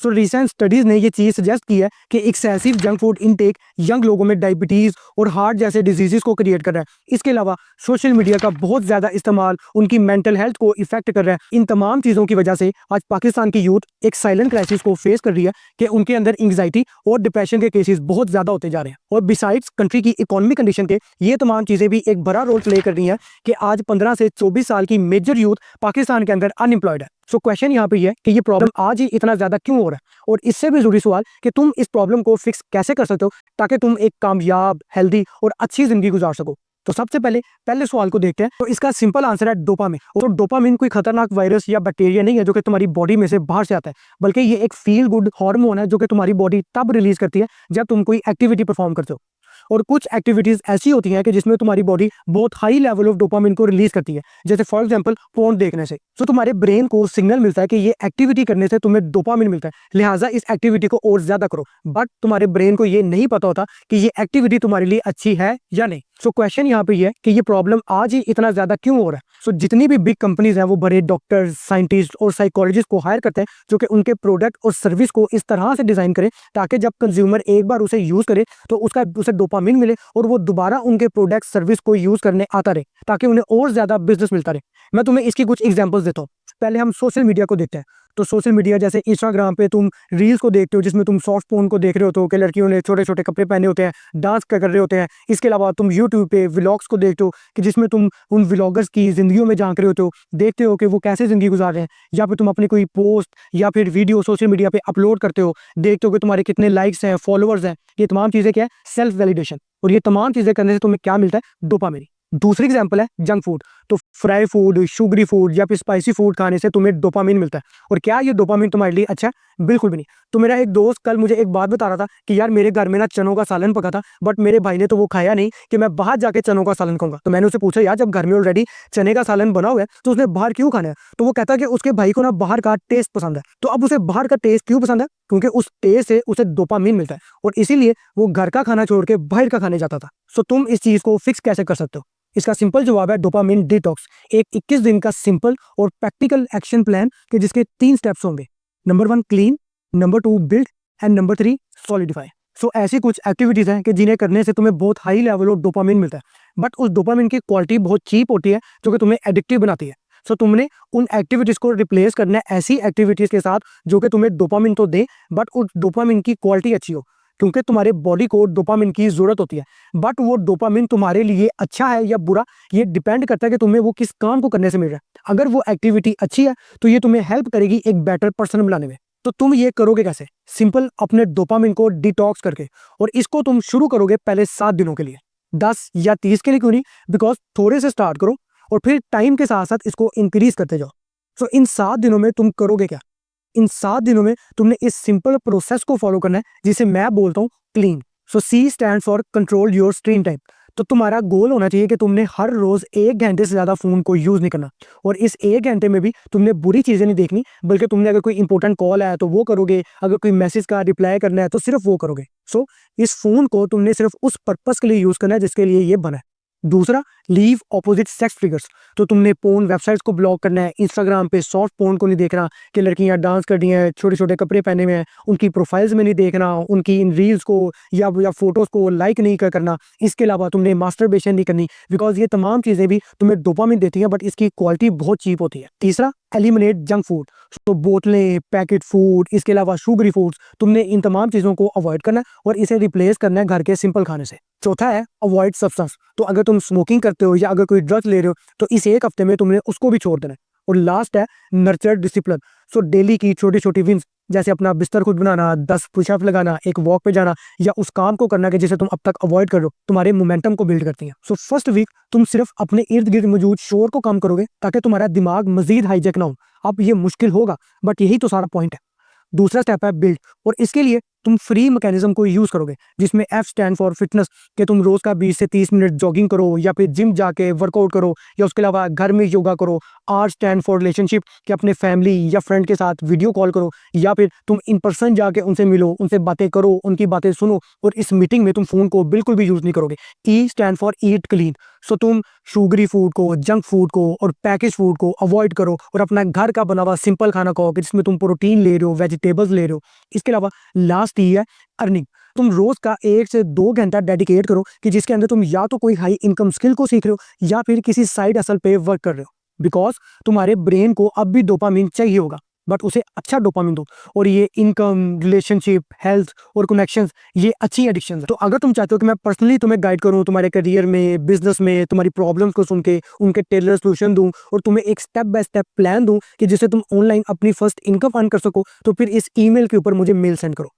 So recent studies ने ये चीज सजेस्ट की है कि excessive junk food intake young लोगों में डायबिटीज और हार्ट जैसे डिजीजेस को क्रिएट कर रहा है। इसके अलावा सोशल मीडिया का बहुत ज्यादा इस्तेमाल उनकी मेंटल हेल्थ को इफेक्ट कर रहा है। इन तमाम चीजों की वजह से आज पाकिस्तान की यूथ एक साइलेंट क्राइसिस को फेस कर रही है कि उनके अंदर एंग्जाइटी और डिप्रेशन के केसेस बहुत ज्यादा होते जा रहे हैं। और बिसाइड्स कंट्री की इकोनॉमिक कंडीशन के ये तमाम चीजें भी एक बड़ा रोल प्ले कर रही हैं कि आज 15 से 24 साल की मेजर यूथ पाकिस्तान के अंदर अनएम्प्लॉयड है। सो क्वेश्चन यहाँ पे ये है कि ये प्रॉब्लम आज ही इतना ज्यादा क्यों हो रहा है, और इससे भी जरूरी सवाल कि तुम इस प्रॉब्लम को फिक्स कैसे कर सकते हो ताकि तुम एक कामयाब, हेल्दी और अच्छी जिंदगी गुजार सको। तो सबसे पहले सवाल को देखते हैं। तो इसका सिंपल आंसर है डोपामिन। तो डोपामिन कोई खतरनाक वायरस या बैक्टीरिया नहीं है जो कि तुम्हारी बॉडी में से बाहर से आता है, बल्कि ये एक फील गुड हार्मोन है जो कि तुम्हारी बॉडी तब रिलीज करती है जब तुम कोई एक्टिविटी परफॉर्म करते हो। और कुछ एक्टिविटीज ऐसी होती हैं कि जिसमें तुम्हारी बॉडी बहुत हाई लेवल ऑफ डोपामिन को रिलीज करती है, जैसे फॉर एग्जांपल फोन देखने से। तो तुम्हारे ब्रेन को सिग्नल मिलता है कि ये एक्टिविटी करने से तुम्हें डोपामिन मिलता है, लिहाजा इस एक्टिविटी को और ज्यादा करो। बट तुम्हारे ब्रेन को ये नहीं पता होता कि ये एक्टिविटी तुम्हारे लिए अच्छी है या नहीं। सो क्वेश्चन यहाँ पे ये है कि ये प्रॉब्लम आज ही इतना ज्यादा क्यों हो रहा है। सो जितनी भी बिग कंपनीज हैं वो बड़े डॉक्टर्स, साइंटिस्ट और साइकोलॉजिस्ट को हायर करते हैं जो कि उनके प्रोडक्ट और सर्विस को इस तरह से डिजाइन करें ताकि जब कंज्यूमर एक बार उसे यूज करे तो उसे डोपामिन मिले और वो दोबारा उनके प्रोडक्ट सर्विस को यूज करने आता रहे, ताकि उन्हें और ज्यादा बिजनेस मिलता रहे। मैं तुम्हें इसकी कुछ एग्जांपल्स देता हूँ। पहले हम सोशल मीडिया को देखते हैं। तो सोशल मीडिया जैसे इंस्टाग्राम पे तुम रील्स को देखते हो जिसमें तुम सॉफ्ट पोर्न को देख रहे होते हो कि लड़कियों ने छोटे छोटे कपड़े पहने होते हैं, डांस कर रहे होते हैं। इसके अलावा तुम यूट्यूब पे व्लॉग्स को देखते हो कि जिसमें तुम उन व्लॉगर्स की जिंदगियों में झांक रहे होते हो, देखते हो कि वो कैसे जिंदगी गुजार रहे हैं, या फिर तुम अपनी कोई पोस्ट या फिर वीडियो सोशल मीडिया पे अपलोड करते हो, देखते हो कि तुम्हारे कितने लाइक्स हैं, फॉलोअर्स हैं। ये तमाम चीजें क्या है? Self validation. और ये तमाम चीजें करने से तुम्हें क्या मिलता है? डोपामिन। दूसरी एग्जांपल है जंक फूड। तो फ्राई फूड, शुगरी फूड या फिर स्पाइसी फूड खाने से तुम्हें डोपामिन मिलता है। और क्या ये डोपामिन तुम्हारे लिए अच्छा है? बिल्कुल भी नहीं। तो मेरा एक दोस्त कल मुझे एक बात बता रहा था कि यार मेरे घर में ना चनों का सालन पका था, बट मेरे भाई ने तो वो खाया नहीं कि मैं बाहर जाके चनों का सालन खाऊंगा। तो मैंने उसे पूछा यार जब घर में ऑलरेडी चने का सालन बना हुआ है तो उसने बाहर क्यों खाना है? तो वो कहता है कि उसके भाई को ना बाहर का टेस्ट पसंद है। तो अब उसे बाहर का टेस्ट क्यों पसंद है? क्योंकि उस टेस्ट से उसे डोपामिन मिलता है, और इसीलिए वो घर का खाना छोड़ के बाहर का खाने जाता था। सो तुम इस चीज को फिक्स कैसे कर सकते हो? इसका सिंपल जवाब है डोपामिन डिटॉक्स। एक 21 दिन का सिंपल और प्रैक्टिकल एक्शन प्लान के जिसके 3 स्टेप्स होंगे। Number 1 clean, number 2 build and number 3 solidify. So ऐसी कुछ एक्टिविटीज हैं कि जिन्हें करने से तुम्हें बहुत हाई लेवल ऑफ डोपामिन मिलता है, बट उस डोपामिन की क्वालिटी बहुत चीप होती है जो कि तुम्हें एडिक्टिव बनाती है। सो तुमने उन एक्टिविटीज को रिप्लेस करना है ऐसी एक्टिविटीज के साथ जो कि तुम्हें डोपामिन तो दे बट उस डोपामिन की क्वालिटी अच्छी हो, क्योंकि तुम्हारे बॉडी को डोपामिन की जरूरत होती है। बट वो डोपामिन तुम्हारे लिए अच्छा है या बुरा, ये डिपेंड करता है कि तुम्हें वो किस काम को करने से मिल रहा है। अगर वो एक्टिविटी अच्छी है तो ये तुम्हें हेल्प करेगी एक बेटर पर्सन बनाने में। तो तुम ये करोगे कैसे? सिंपल, अपने डोपामिन को डिटॉक्स करके। और इसको तुम शुरू करोगे पहले 7 दिनों के लिए, 10 या 30 के लिए क्यों नहीं, बिकॉज थोड़े से स्टार्ट करो और फिर टाइम के साथ साथ इसको इंक्रीज करते जाओ। सो इन 7 दिनों में तुम करोगे क्या? इन 7 दिनों में तुमने इस सिंपल प्रोसेस को फॉलो करना है जिसे मैं बोलता हूँ clean. So C stand for control your screen time. तो तुम्हारा गोल होना चाहिए कि तुमने हर रोज 1 घंटे से ज्यादा फोन को यूज नहीं करना, और इस 1 घंटे में भी तुमने बुरी चीजें नहीं देखनी, बल्कि तुमने अगर कोई इंपॉर्टेंट कॉल आया तो वो करोगे, अगर कोई मैसेज का रिप्लाई करना है तो सिर्फ वो करोगे। सो इस फोन को तुमने सिर्फ उस पर्पस के लिए यूज करना है जिसके लिए ये बना है। दूसरा, लीव ऑपोजिट सेक्स फिगर्स। तो तुमने पोर्न वेबसाइट्स को ब्लॉक करना है। इंस्टाग्राम पे सॉफ्ट पोर्न को नहीं देखना कि लड़कियां डांस कर रही हैं, छोटे छोटे कपड़े पहने हुए हैं, उनकी प्रोफाइल्स में नहीं देखना, उनकी इन रील्स को या फोटोज को लाइक नहीं करना। इसके अलावा तुमने मास्टरबेशन नहीं करनी, बिकॉज ये तमाम चीजें भी तुम्हें डोपामिन देती हैं बट इसकी क्वालिटी बहुत चीप होती है। तीसरा, एलिमिनेट जंक फूड। तो बोतलें, पैकेट फूड, इसके अलावा शुगरी फूड्स, तुमने इन तमाम चीज़ों को अवॉइड करना है और इसे रिप्लेस करना है घर के सिंपल खाने से। चौथा है अवॉइड सब्सटेंस। तो अगर तुम स्मोकिंग करते हो या अगर कोई ड्रग्स ले रहे हो तो इस 1 हफ्ते में तुमने उसको भी छोड़ देना है। और लास्ट है नर्चर डिसिप्लिन। सो डेली की छोटी छोटी विंस, जैसे अपना बिस्तर खुद बनाना, 10 पुशअप लगाना, एक वॉक पे जाना, या उस काम को करना कि जिसे तुम अब तक अवॉइड कर रहे हो, तुम्हारे मोमेंटम को बिल्ड करती हैं। सो फर्स्ट वीक तुम सिर्फ अपने इर्द गिर्द मौजूद शोर को कम करोगे ताकि तुम्हारा दिमाग मजीद हाईजेक ना हो। अब ये मुश्किल होगा बट यही तो सारा पॉइंट है। दूसरा स्टेप है बिल्ड, और इसके लिए तुम फ्री मैकेनिज्म को यूज करोगे, जिसमें एफ स्टैंड फॉर फिटनेस, कि तुम रोज का 20 से 30 मिनट जॉगिंग करो या फिर जिम जाके वर्कआउट करो, या उसके अलावा घर में योगा करो। आर स्टैंड फॉर रिलेशनशिप, कि अपने फैमिली या फ्रेंड के साथ वीडियो कॉल करो, या फिर तुम इन पर्सन जाके उनसे मिलो, उनसे बातें करो, उनकी बातें सुनो, और इस मीटिंग में तुम फोन को बिल्कुल भी यूज नहीं करोगे। E stand for eat clean, so तुम शुगरी फूड को, जंक फूड को और पैकेज फूड को अवॉइड करो और अपना घर का बना हुआ सिंपल खाना खाओ, कि जिसमें तुम प्रोटीन ले रहे हो, वेजिटेबल्स ले रहे हो। इसके अलावा लास्ट ही है अर्निंग। तुम रोज का 1 से 2 घंटा डेडिकेट करो, कि जिसके अंदर तुम या तो कोई हाई इनकम स्किल को सीख रहे हो या फिर किसी साइड हसल पे वर्क कर रहे हो, बिकॉज तुम्हारे ब्रेन को अब भी डोपामिन चाहिए होगा, बट उसे अच्छा डोपामिन दो। और ये इनकम, रिलेशनशिप, हेल्थ और कनेक्शंस, ये अच्छी एडिक्शन है। तो अगर तुम चाहते हो कि मैं पर्सनली तुम्हें गाइड करूं तुम्हारे करियर में, बिजनेस में, तुम्हारी प्रॉब्लम्स को सुन के उनके टेलर सोल्यूशन दूं और तुम्हें एक स्टेप बाय स्टेप प्लान दूं कि जिससे तुम ऑनलाइन अपनी फर्स्ट इनकम अर्न कर सको, तो फिर इस ईमेल के ऊपर मुझे मेल सेंड करो।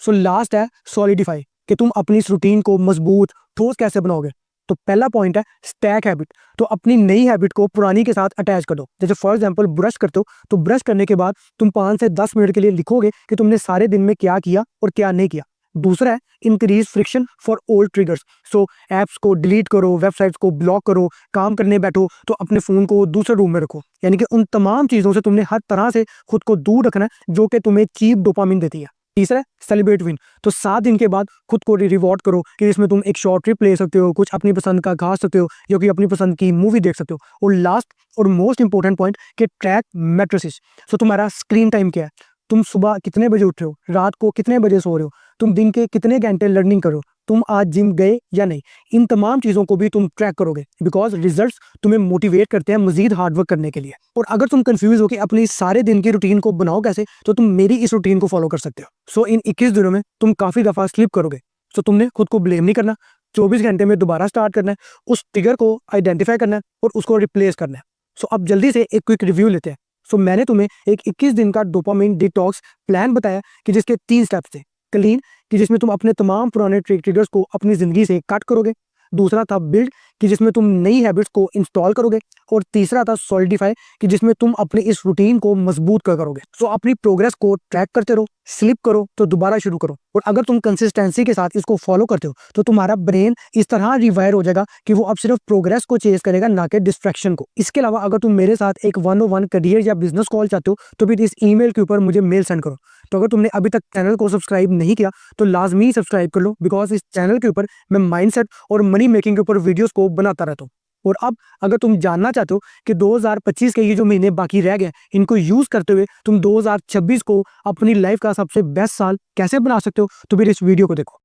सो लास्ट है सॉलिडिफाई, कि तुम अपनी इस रूटीन को मजबूत ठोस कैसे बनाओगे। तो पहला पॉइंट है स्टैक हैबिट। तो अपनी नई हैबिट को पुरानी के साथ अटैच कर दो। जैसे फॉर एग्जांपल ब्रश करते हो, तो ब्रश करने के बाद तुम 5 से 10 मिनट के लिए लिखोगे कि तुमने सारे दिन में क्या किया और क्या नहीं किया। दूसरा है increase friction for old triggers. So apps को डिलीट करो, वेबसाइट्स को ब्लॉक करो, काम करने बैठो तो अपने फोन को दूसरे रूम में रखो, यानी कि उन तमाम चीजों से तुमने हर तरह से खुद को दूर रखना है जो कि तुम्हें चीप डोपामिन देती है। तीसरा सेलिब्रेट विन। तो 7 दिन के बाद खुद को रिवॉर्ड करो, कि इसमें तुम एक शॉर्ट ट्रिप ले सकते हो, कुछ अपनी पसंद का खा सकते हो, या कि अपनी पसंद की मूवी देख सकते हो। और लास्ट और मोस्ट इंपॉर्टेंट पॉइंट, कि ट्रैक मैट्रिसेस। सो तुम्हारा स्क्रीन टाइम क्या है, तुम सुबह कितने बजे उठ रहे हो, रात को कितने बजे सो रहे हो, तुम दिन के कितने घंटे लर्निंग करो, तुम आज जिम गए या नहीं। इन तमाम चीजों को भी तुम ट्रैक करोगे, बिकॉज रिजल्ट्स तुम्हें मोटिवेट करते हैं मजीद हार्डवर्क करने के लिए। और अगर तुम कंफ्यूज हो कि अपनी सारे दिन की रूटीन को बनाओ कैसे, तो तुम मेरी इस रूटीन को फॉलो कर सकते हो। सो इन 21 दिनों में तुम काफी दफा स्लिप करोगे, सो तुमने खुद को ब्लेम नहीं करना। 24 घंटे में दोबारा स्टार्ट करना है, उस ट्रिगर को आइडेंटिफाई करना है और उसको रिप्लेस करना है। सो अब जल्दी से एक क्विक रिव्यू लेते हैं। सो मैंने तुम्हें एक 21 दिन का डोपामिन डिटॉक्स प्लान बताया, कि जिसके 3 स्टेप्स थे। क्लीन, कि जिसमें तुम अपने तमाम पुराने ट्रिगर्स को अपनी जिंदगी से कट करोगे। दूसरा था बिल्ड, कि जिसमें तुम नई हैबिट्स को इंस्टॉल करोगे। और तीसरा था सॉलिडिफाई, कि जिसमें तुम अपनी इस रूटीन को मजबूत करोगे। सो अपनी प्रोग्रेस को ट्रैक करते रहो, स्लिप करो तो दोबारा शुरू करो। और अगर तुम कंसिस्टेंसी के साथ इसको फॉलो करते हो, तो तुम्हारा ब्रेन इस तरह रिवायर हो जाएगा कि वो अब सिर्फ प्रोग्रेस को चेज करेगा, ना कि डिस्ट्रैक्शन को। इसके अलावा अगर तुम मेरे साथ एक 1-on-1 करियर या बिजनेस कॉल चाहते हो, तो फिर इस ईमेल के ऊपर मुझे मेल सेंड करो। तो अगर तुमने अभी तक चैनल को सब्सक्राइब नहीं किया, तो लाजमी सब्सक्राइब कर लो, बिकॉज इस चैनल के ऊपर मैं माइंडसेट और मनी मेकिंग के ऊपर वीडियोस को बनाता रहता हूँ। और अब अगर तुम जानना चाहते हो कि 2025 के ये जो महीने बाकी रह गए, इनको यूज करते हुए तुम 2026 को अपनी लाइफ का सबसे बेस्ट साल कैसे बना सकते हो, तो फिर इस वीडियो को देखो।